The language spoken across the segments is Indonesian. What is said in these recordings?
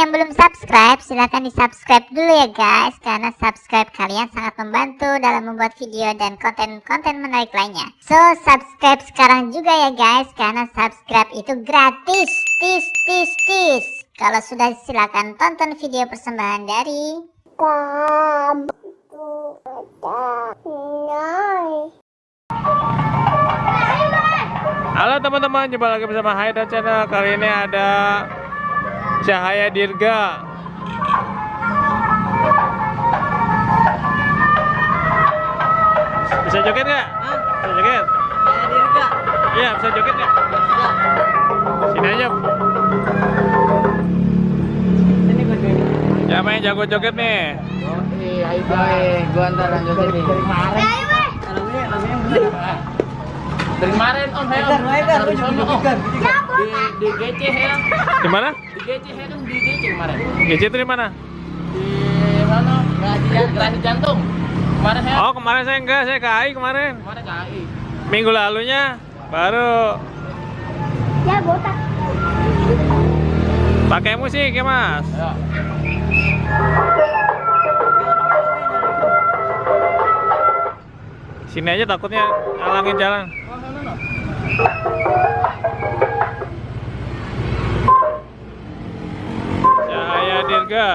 yang belum subscribe, silahkan di subscribe dulu ya guys, karena subscribe kalian sangat membantu dalam membuat video dan konten-konten menarik lainnya. So subscribe sekarang juga ya guys, karena subscribe itu gratis. Tis. Kalau sudah, silahkan tonton video persembahan dari Halo teman-teman, jumpa lagi bersama Haida Channel. Kali ini ada Cahaya Dirga. Bisa joget nggak? Bisa joget? Cahaya Dirga. Iya, bisa joget nggak? Sini aja. Sini gue joget. Siapa yang jago joget nih? Oh iya, gue antar lanjut ini. Dari kemarin om di GC ya. Di mana? Di GC ya kan, di GC kemarin. GC itu di mana? Di mana? Gerasi jantung. Kemarin ya. Oh, kemarin saya enggak, saya ke AI kemarin. Kemarin KAI. Minggu lalunya baru ya botak. pakai musik ya Mas. Ya. Sini aja, takutnya halangin jalan. Cahaya Dirga.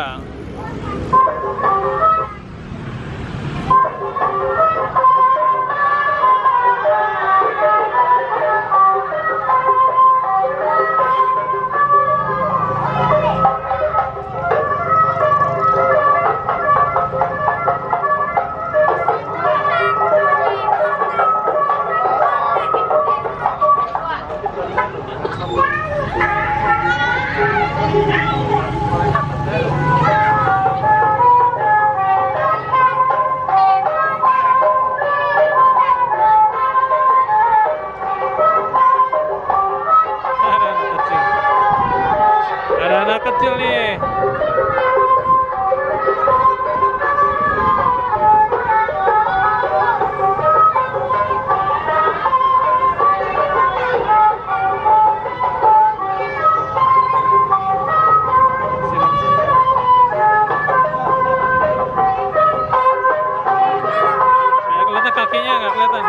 Ada anak kecil nih. Nggak kelihatan kakinya, nggak kelihatan.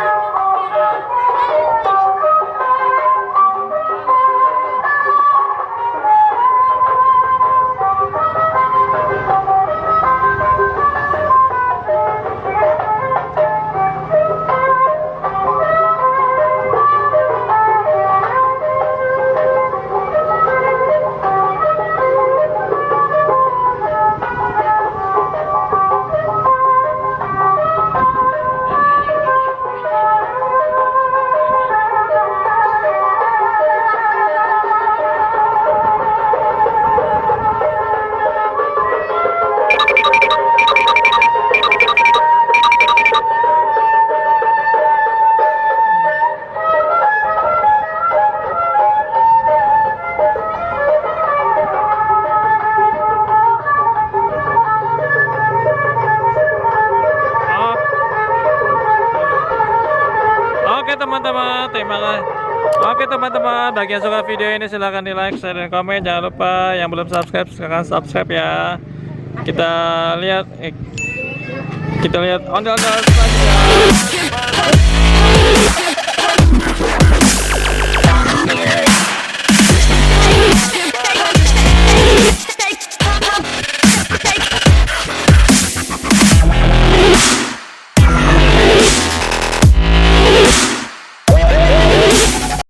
Oke teman-teman, terima kasih. Oke teman-teman, bagi yang suka video ini silahkan di like, share, dan komen. Jangan lupa yang belum subscribe silahkan subscribe ya. Kita lihat ondel-ondel selanjutnya.